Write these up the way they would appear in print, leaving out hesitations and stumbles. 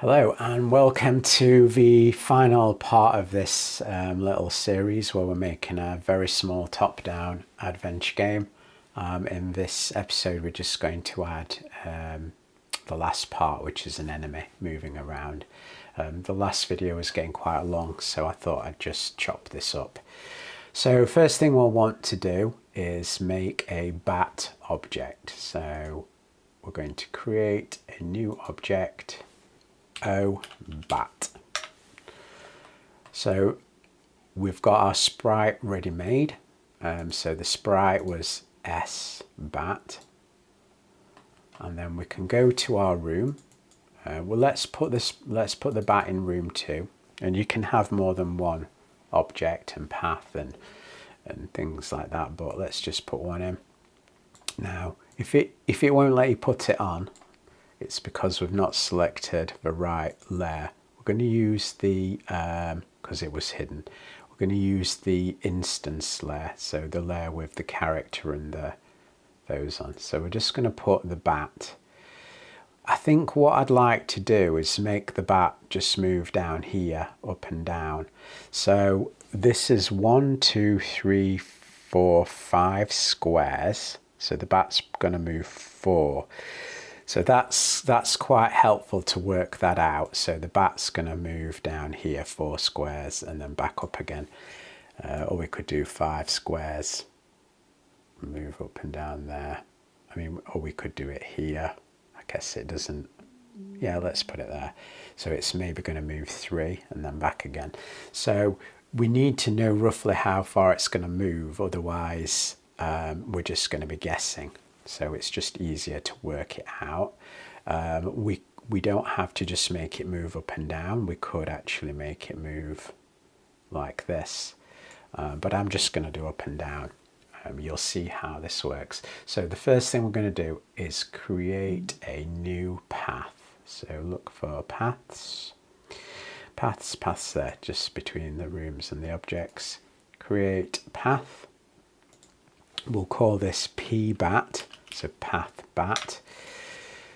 Hello and welcome to the final part of this little series where we're making a very small top-down adventure game. In this episode we're just going to add the last part, which is an enemy moving around. The last video was getting quite long, so I thought I'd just chop this up. So first thing we'll want to do is make a bat object. So we're going to create a new object. Bat. So we've got our sprite ready made. So the sprite was S bat, and then we can go to our room. Well, let's put the bat in room 2, and you can have more than one object and path and things like that, but let's just put one in. Now if it won't let you put it on, it's because we've not selected the right layer. We're going to use the, because it was hidden, we're going to use the instance layer, so the layer with the character and those on. So we're just going to put the bat. I think what I'd like to do is make the bat just move down here, up and down. So this is 1, 2, 3, 4, 5 squares. So the bat's going to move 4. So that's quite helpful to work that out. So the bat's going to move down here 4 squares and then back up again. Or we could do 5 squares, move up and down there. I mean, or we could do it here. I guess it doesn't. Yeah, let's put it there. So it's maybe going to move 3 and then back again. So we need to know roughly how far it's going to move. Otherwise, we're just going to be guessing. So it's just easier to work it out. We don't have to just make it move up and down. We could actually make it move like this. But I'm just going to do up and down. You'll see how this works. So the first thing we're going to do is create a new path. So look for paths. Paths there, just between the rooms and the objects. Create path. We'll call this pbat. So path bat.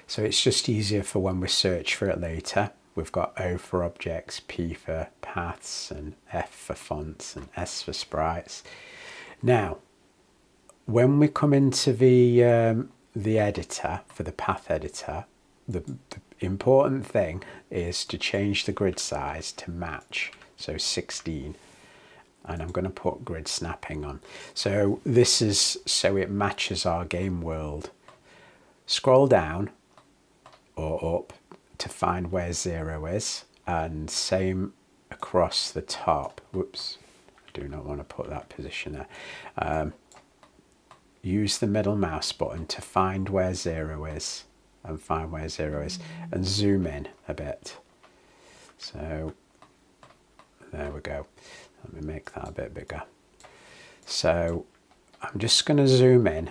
So it's just easier for when we search for it later. We've got O for objects, P for paths, and F for fonts, and S for sprites. Now, when we come into the editor, for the path editor, the important thing is to change the grid size to match. So 16. And I'm going to put grid snapping on. So this is so it matches our game world. Scroll down or up to find where 0 is, and same across the top. Whoops, I do not want to put that position there. Use the middle mouse button to find where 0 is, and find where 0 is, and zoom in a bit. So there we go. Let me make that a bit bigger. So I'm just going to zoom in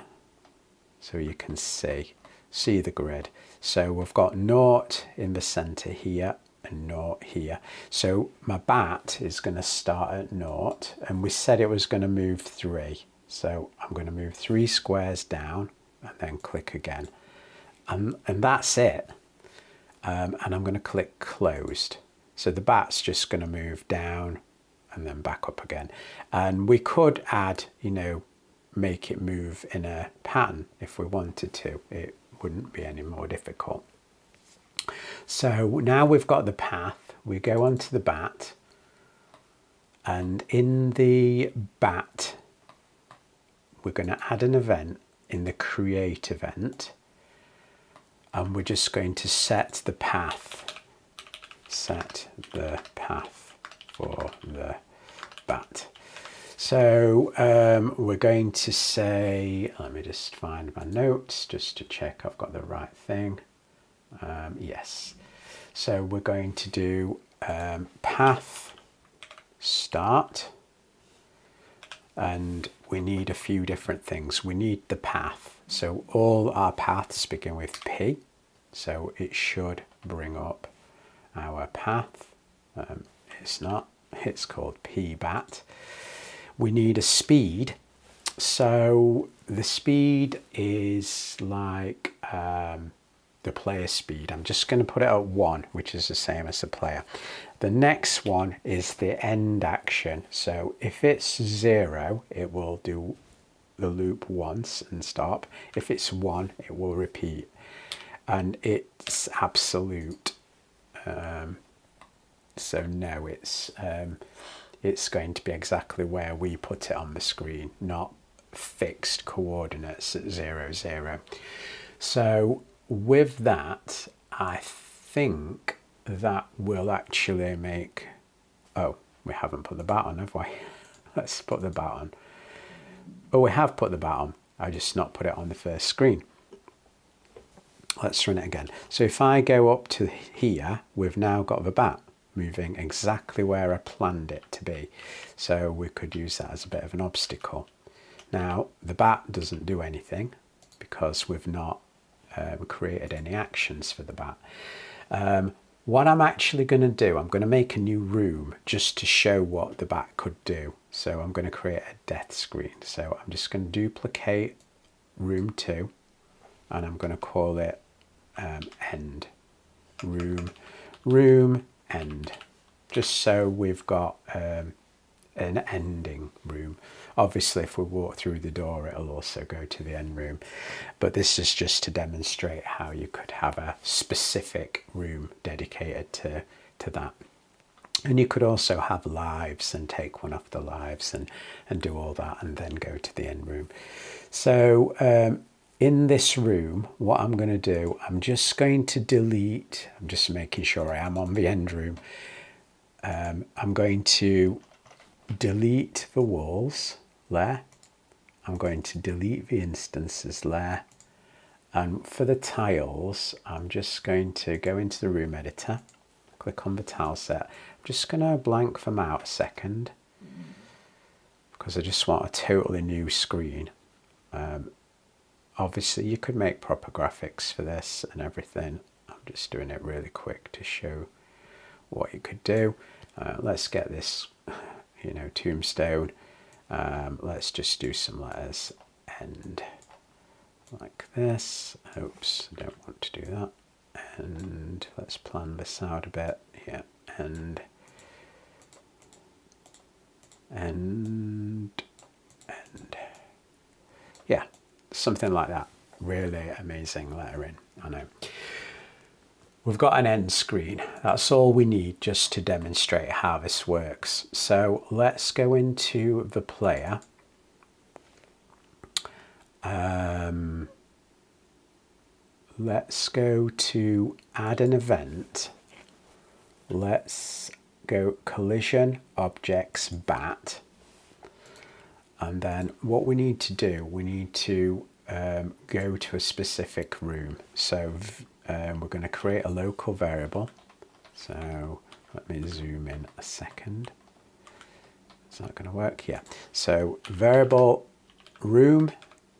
so you can see the grid. So we've got 0 in the center here and 0 here. So my bat is going to start at 0, and we said it was going to move 3. So I'm going to move 3 squares down and then click again. And that's it. And I'm going to click closed. So the bat's just going to move down and then back up again. And we could add, make it move in a pattern if we wanted to. It wouldn't be any more difficult. So now we've got the path, we go onto the bat, and in the bat we're going to add an event in the create event, and we're just going to set the path for the bat. So we're going to say, let me just find my notes just to check I've got the right thing. Yes. So we're going to do path start, and we need a few different things. We need the path. So all our paths begin with P. So it should bring up our path. It's not, it's called pbat. We need a speed. So the speed is like the player speed. I'm just going to put it at 1, which is the same as the player. The next one is the end action. So if it's 0, it will do the loop once and stop. If it's 1, it will repeat. And it's absolute. So no, it's going to be exactly where we put it on the screen, not fixed coordinates at 0, 0. So with that, I think that will actually make... Oh, we haven't put the bat on, have we? Let's put the bat on. Oh, we have put the bat on. I just not put it on the first screen. Let's run it again. So if I go up to here, we've now got the bat moving exactly where I planned it to be. So we could use that as a bit of an obstacle. Now, the bat doesn't do anything because we've not created any actions for the bat. What I'm actually going to do, I'm going to make a new room just to show what the bat could do. So I'm going to create a death screen. So I'm just going to duplicate room 2 and I'm going to call it end. Room end. Just so we've got an ending room. Obviously, if we walk through the door, it'll also go to the end room. But this is just to demonstrate how you could have a specific room dedicated to that. And you could also have lives and take one off the lives and do all that and then go to the end room. So in this room, what I'm going to do, I'm just going to delete, I'm just making sure I am on the end room. I'm going to delete the walls there. I'm going to delete the instances there. And for the tiles, I'm just going to go into the room editor, click on the tile set. I'm just going to blank them out a second because I just want a totally new screen. Obviously, you could make proper graphics for this and everything. I'm just doing it really quick to show what you could do. Let's get this, tombstone. Let's just do some letters. End like this. Oops, I don't want to do that. And let's plan this out a bit. Yeah, and yeah, something like that. Really amazing lettering, I know. We've got an end screen. That's all we need just to demonstrate how this works. So let's go into the player. Let's go to add an event. Let's go collision objects bat. And then what we need to do, we need to go to a specific room. So we're going to create a local variable. So let me zoom in a second. Is that going to work? Yeah. So variable room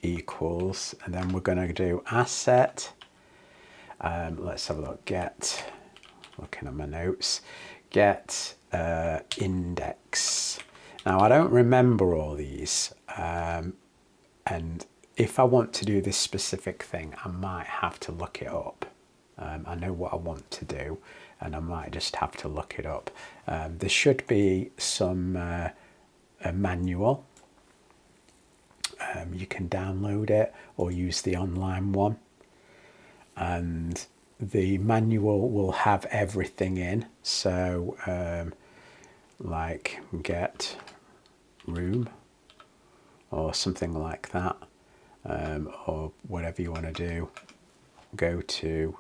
equals, and then we're going to do asset. Let's have a look. Get, looking at my notes, get index. Now I don't remember all these, and if I want to do this specific thing, I might have to look it up. I know what I want to do, and I might just have to look it up. There should be some a manual. You can download it or use the online one. And the manual will have everything in. So like get room or something like that, or whatever you want to do. Go to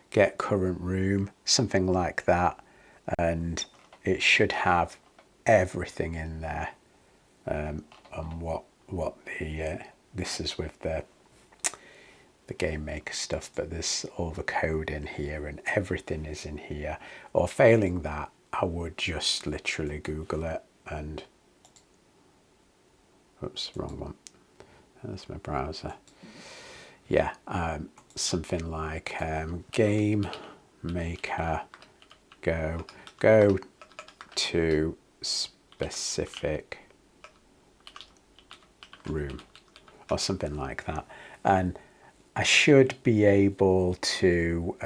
get current room, something like that, and it should have everything in there. And what the this is with the game maker stuff, but there's all the code in here and everything is in here. Or failing that, I would just literally Google it and oops, wrong one. That's my browser. Yeah, something like game maker go to specific room or something like that, and I should be able to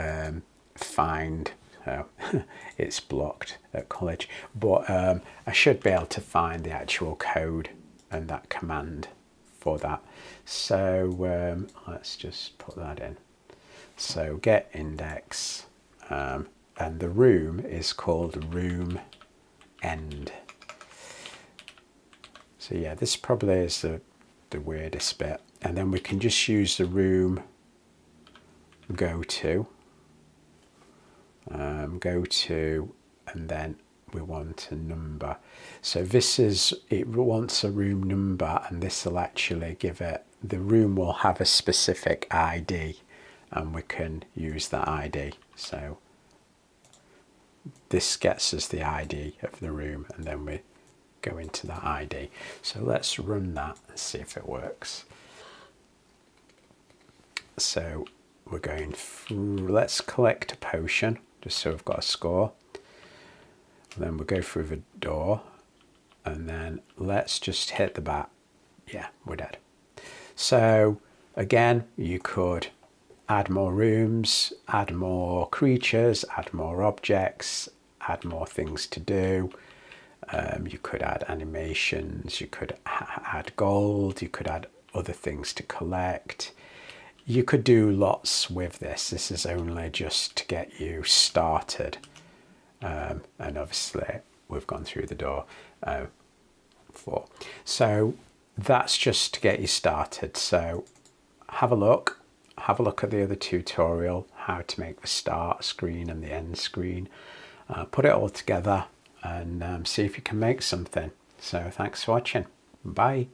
find, it's blocked at college, but I should be able to find the actual code and that command for that. So let's just put that in. So get index, and the room is called room end. So yeah, this probably is the weirdest bit. And then we can just use the room go to, and then we want a number. So this is, it wants a room number, and this will actually give it, the room will have a specific ID, and we can use that ID. So this gets us the ID of the room, and then we go into that ID. So let's run that and see if it works. So we're going through, let's collect a potion just so we've got a score. And then we'll go through the door, and then let's just hit the bat. Yeah, we're dead. So again, you could add more rooms, add more creatures, add more objects, add more things to do. You could add animations, you could add gold, you could add other things to collect. You could do lots with this. This is only just to get you started. And obviously we've gone through the door before. So that's just to get you started. So have a look at the other tutorial, how to make the start screen and the end screen. Put it all together and see if you can make something. So thanks for watching. Bye.